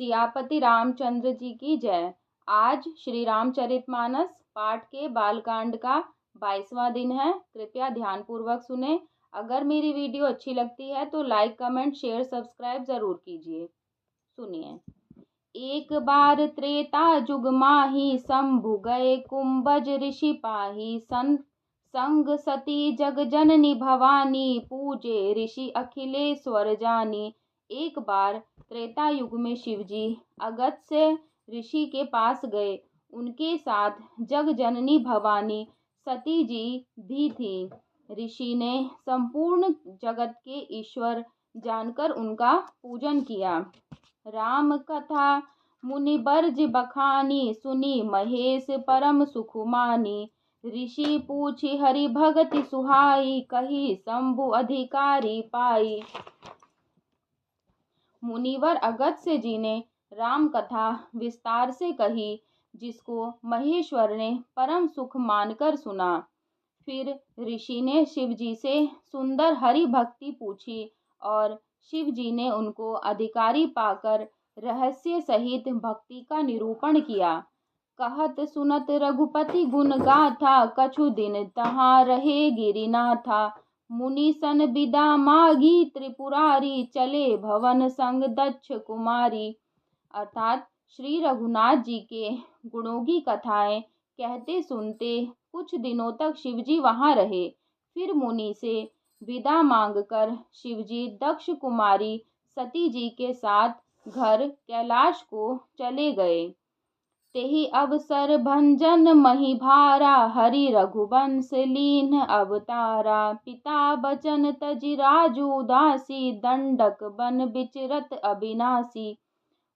सियापति रामचंद्र जी की जय। आज श्री रामचरितमानस पाठ के बालकांड का 22वां दिन है। कृपया ध्यानपूर्वक सुने। अगर मेरी वीडियो अच्छी लगती है तो लाइक, कमेंट, शेयर, सब्सक्राइब जरूर कीजिए। सुनिए। एक बार त्रेता जुग माही, शंभु गए कुंभज ऋषि पाही। संग सती जग जननी भवानी, पूजे ऋषि अखिलेश्वर जानी। एक बार त्रेता युग में शिवजी अगस्त्य ऋषि के पास गए। उनके साथ जग जननी भवानी सती जी भी थी। ऋषि ने संपूर्ण जगत के ईश्वर जानकर उनका पूजन किया। राम कथा मुनि बरज बखानी, सुनी महेश परम सुख मानी। ऋषि पूछी हरि भगति सुहाई, कही शंभु अधिकारी पाई। मुनिवर अगस्त्य जी ने राम कथा विस्तार से कही, जिसको महेश्वर ने परम सुख मानकर सुना। फिर ऋषि ने शिव जी से सुंदर हरि भक्ति पूछी और शिव जी ने उनको अधिकारी पाकर रहस्य सहित भक्ति का निरूपण किया। कहत सुनत रघुपति गुण गाथा, कछु दिन तहाँ रहे गिरिनाथा। मुनि सन विदा मागी त्रिपुरारी, चले भवन संग दक्ष कुमारी। अर्थात श्री रघुनाथ जी के गुणों की कथाएं कहते सुनते कुछ दिनों तक शिवजी वहां रहे। फिर मुनि से विदा मांगकर शिवजी दक्ष कुमारी सती जी के साथ घर कैलाश को चले गए। तेहि अवसर भंजन मही भारा, हरि रघुवंश लीन अवतारा। पिता बचन तजि राजू उदासी, दंडक बन विचरत अविनाशी।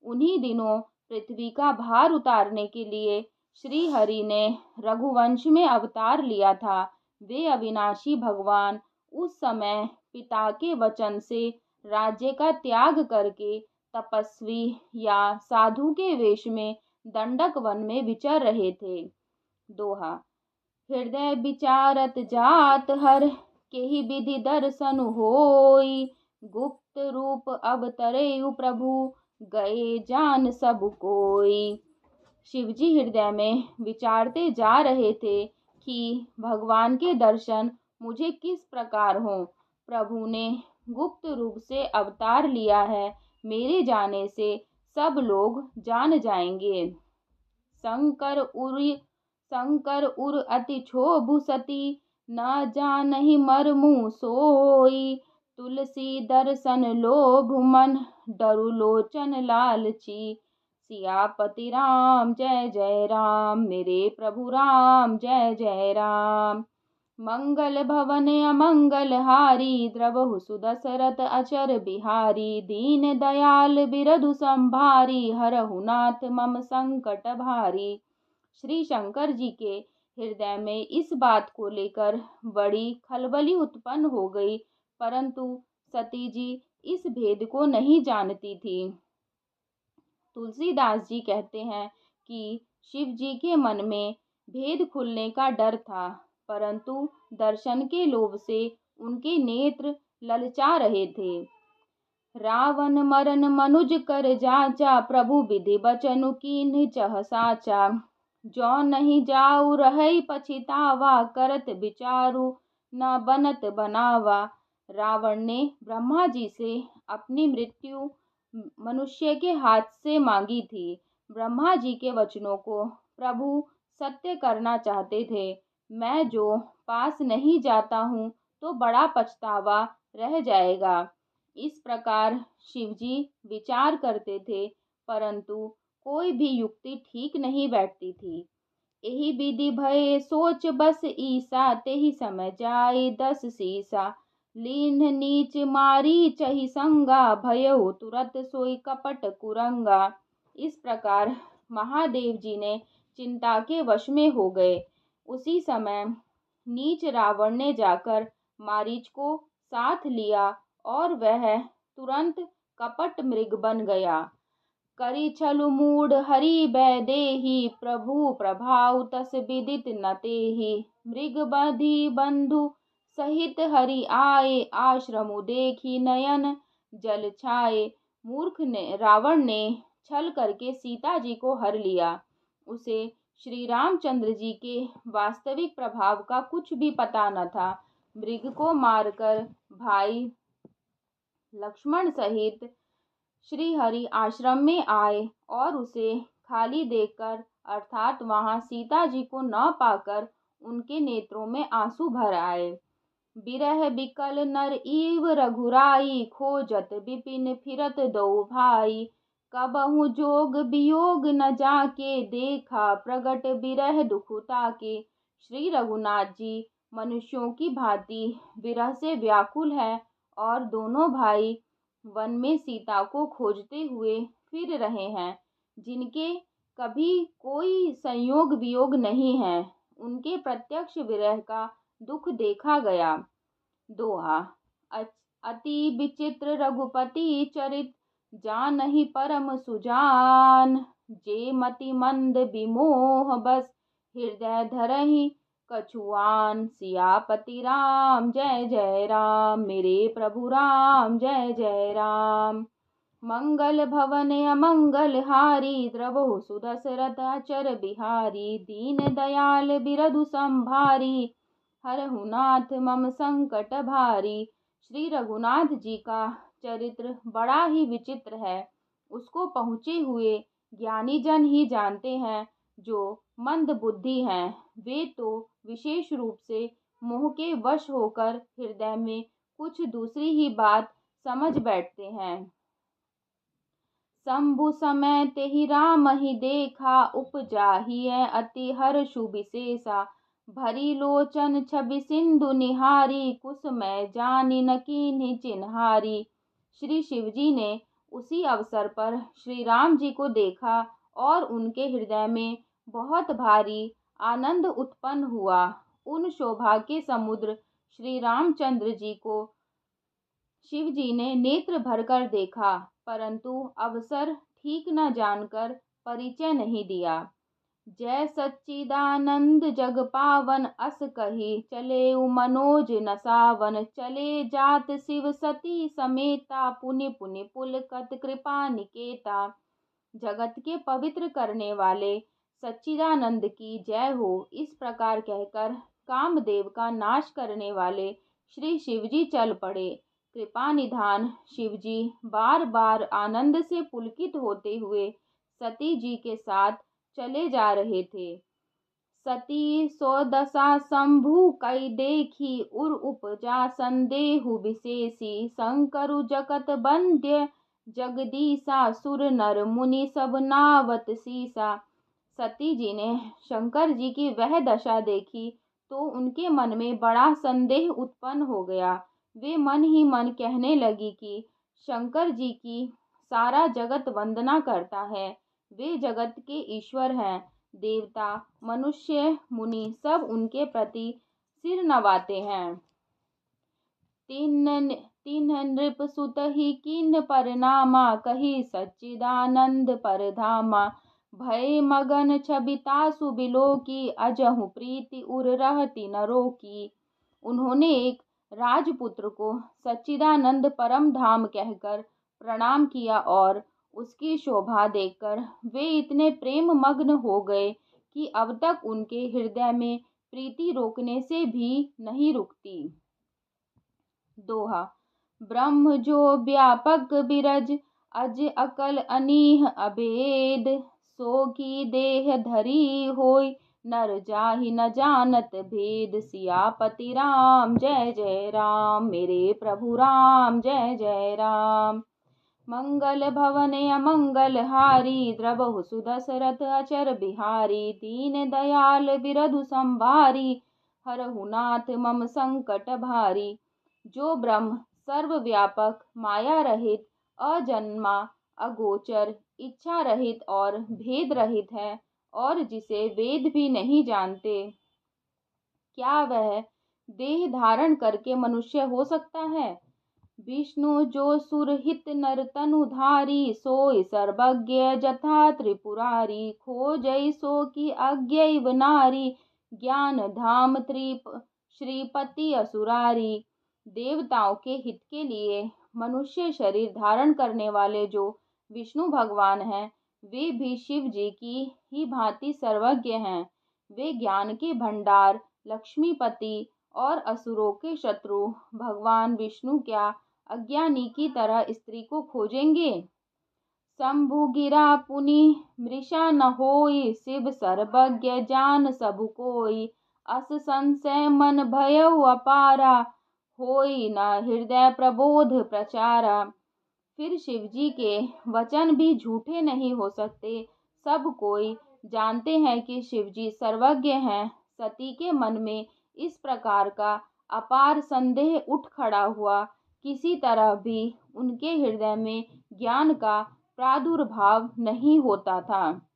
उन्हीं दिनों पृथ्वी का भार उतारने के लिए श्री हरि ने रघुवंश में अवतार लिया था। वे अविनाशी भगवान उस समय पिता के वचन से राज्य का त्याग करके तपस्वी या साधु के वेश में दंडक वन में विचर रहे थे। दोहा। हृदय विचारत जात हर, केहि विधि दर्शन होई। गुप्त रूप अवतरेउ प्रभु, गए जान सब कोई। शिवजी हृदय में विचारते जा रहे थे कि भगवान के दर्शन मुझे किस प्रकार हों। प्रभु ने गुप्त रूप से अवतार लिया है, मेरे जाने से सब लोग जान जाएंगे। शंकर उर अति क्षोभु सती, न जानहि मर्मु सोई। तुलसी दर्शन लोभ मन, डरु लोचन लालची। सियापति राम जय जय राम, मेरे प्रभु राम जय जय राम। मंगल भवन अमंगल हारी, द्रवहु सुदशरथ अचर बिहारी। दीन दयाल बिरधु संभारी, हरहु नाथ मम संकट भारी। श्री शंकर जी के हृदय में इस बात को लेकर बड़ी खलबली उत्पन्न हो गई, परंतु सती जी इस भेद को नहीं जानती थी। तुलसीदास जी कहते हैं कि शिव जी के मन में भेद खुलने का डर था, परंतु दर्शन के लोभ से उनके नेत्र ललचा रहे थे। रावण मरन मनुज कर जाचा, प्रभु विधि बचनु कीन्ह चह साचा। जो नहीं जाऊ रहै पछितावा, करत विचारु न बनत बनावा। रावण ने ब्रह्मा जी से अपनी मृत्यु मनुष्य के हाथ से मांगी थी। ब्रह्मा जी के वचनों को प्रभु सत्य करना चाहते थे। मैं जो पास नहीं जाता हूँ तो बड़ा पछतावा रह जाएगा। इस प्रकार शिवजी विचार करते थे, परंतु कोई भी युक्ति ठीक नहीं बैठती थी। यही विधि भय सोच बस ईसा, तेहि समय जाय 10 सीसा। लीन नीच मारी चहि संगा, भयउ तुरत सोई कपट कुरंगा। इस प्रकार महादेव जी ने चिंता के वश में हो गए। उसी समय नीच रावण ने जाकर मारीच को साथ लिया और वह तुरंत कपट मृग बन गया। करी छलु मूढ़ हरि बै देहि, प्रभु प्रभाव तस विदित न तेहि। मृग बधि बंधु सहित हरि आए, आश्रमु देखी नयन जल छाए। मूर्ख ने रावण ने छल करके सीता जी को हर लिया। उसे श्री रामचंद्र जी के वास्तविक प्रभाव का कुछ भी पता न था। मृग को मारकर भाई लक्ष्मण सहित श्री हरि आश्रम में आए और उसे खाली देखकर अर्थात वहां सीता जी को न पाकर उनके नेत्रों में आंसू भर आए। बिरह बिकल नर ईव रघुराई, खोजत बिपिन फिरत दो भाई। कबहु जोग वियोग न जाके, देखा प्रगट बिरह दुखुता के। श्री रघुनाथ जी मनुष्यों की भांति विरह से व्याकुल है और दोनों भाई वन में सीता को खोजते हुए फिर रहे हैं, जिनके कभी कोई संयोग वियोग नहीं है। उनके प्रत्यक्ष विरह का दुख देखा गया। दोहा। अति विचित्र रघुपति चरित, जानहि परम सुजान। जे मति मंद विमोह बस, हृदय धरहि कछुआन। सियापति राम जय जय राम, मेरे प्रभु राम जय जय राम। मंगल भवन अमंगल हारी, द्रवहु सुदशरथ अचर बिहारी। दीन दयाल बिरधु संभारी, हरहु नाथ मम संकट भारी। श्री रघुनाथ जी का चरित्र बड़ा ही विचित्र है। उसको पहुँचे हुए ज्ञानी जन ही जानते हैं। जो मंद बुद्धि हैं वे तो विशेष रूप से मोह के वश होकर हृदय में कुछ दूसरी ही बात समझ बैठते हैं। शंभु समय तेहि राम ही देखा, उपजाहिए अति हर्षु विशेषा। भरी लोचन छवि सिंधु निहारी, कुसुमय जानि न कीन्ही चिन्हारी। श्री शिवजी ने उसी अवसर पर श्री राम जी को देखा और उनके हृदय में बहुत भारी आनंद उत्पन्न हुआ। उन शोभा के समुद्र श्री रामचंद्र जी को शिव जी ने नेत्र भरकर देखा, परंतु अवसर ठीक न जानकर परिचय नहीं दिया। जय सच्चिदानंद जग पावन, अस कही चले मनोज न सावन। चले जात शिव सती समेता, पुनि पुनि पुलकत कृपा निकेता। जगत के पवित्र करने वाले सच्चिदानंद की जय हो, इस प्रकार कहकर कामदेव का नाश करने वाले श्री शिवजी चल पड़े। कृपा निधान शिवजी बार बार आनंद से पुलकित होते हुए सती जी के साथ चले जा रहे थे। सती सोदशा शंभु कई देखी, उर उपजा संदेहु विशेषी। शंकरु जगत बंद्य जगदीशा, सुर नर मुनि सब नावत सीसा। सती जी ने शंकर जी की वह दशा देखी तो उनके मन में बड़ा संदेह उत्पन्न हो गया। वे मन ही मन कहने लगी कि शंकर जी की सारा जगत वंदना करता है। वे जगत के ईश्वर हैं। देवता मनुष्य मुनि सब उनके प्रति सिर नवाते हैं। तीन नृप सुत ही कीन परनामा, कही सच्चिदानंद परधामा। भय मगन छबितासु बिलोकी, अजहु प्रीति उर रहती न रोकी। उन्होंने एक राजपुत्र को सच्चिदानंद परम धाम कहकर प्रणाम किया और उसकी शोभा देखकर वे इतने प्रेम मग्न हो गए कि अब तक उनके हृदय में प्रीति रोकने से भी नहीं रुकती। दोहा। ब्रह्म जो व्यापक बिरज, अज अकल अनीह अभेद। सो की देह धरी होय, नर जाहि न जानत भेद। सियापति राम जय जय राम, मेरे प्रभु राम जय जय राम। मंगल भवन अमंगल हारी, द्रवहु सुदशरथ अचर बिहारी। दीन दयाल बिरधु संभारी, हरहु नाथ मम संकट भारी। जो ब्रह्म सर्वव्यापक, माया रहित, अजन्मा, अगोचर, इच्छा रहित और भेद रहित है और जिसे वेद भी नहीं जानते, क्या वह देह धारण करके मनुष्य हो सकता है? विष्णु जो सुरहित नर तनुधारी, सोई सर्वज्ञ जथा त्रिपुरारी। खोजै सो की अज्ञैव नारी, ज्ञान धाम त्रिप श्रीपति असुरारी। देवताओं के हित के लिए मनुष्य शरीर धारण करने वाले जो विष्णु भगवान हैं, वे भी शिव जी की ही भांति सर्वज्ञ हैं। वे ज्ञान के भंडार, लक्ष्मीपति और असुरों के शत्रु भगवान विष्णु क्या अज्ञानी की तरह स्त्री को खोजेंगे। शंभु गिरा पुनि मृषा न होई, शिव सर्वज्ञ जान सब कोई। अस संशय मन भयउ अपारा, होई न हृदय प्रबोध प्रचारा। फिर शिव जी के वचन भी झूठे नहीं हो सकते। सब कोई जानते हैं कि शिव जी सर्वज्ञ हैं। सती के मन में इस प्रकार का अपार संदेह उठ खड़ा हुआ। किसी तरह भी उनके हृदय में ज्ञान का प्रादुर्भाव नहीं होता था।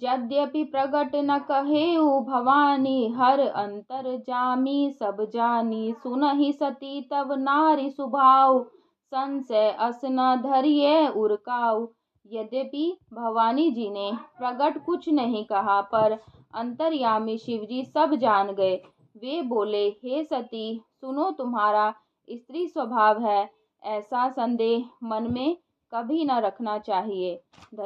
यद्यपि प्रगट न कहेउ भवानी, हर अंतर जामी सब जानी। सुनहि सती तब नारी सुभाव, संशय अस न धरियै उरकाऊ। यद्यपि भवानी जी ने प्रगट कुछ नहीं कहा, पर अंतर्यामी शिवजी सब जान गए। वे बोले, हे सती, सुनो, तुम्हारा स्त्री स्वभाव है, ऐसा संदेह मन में कभी न रखना चाहिए।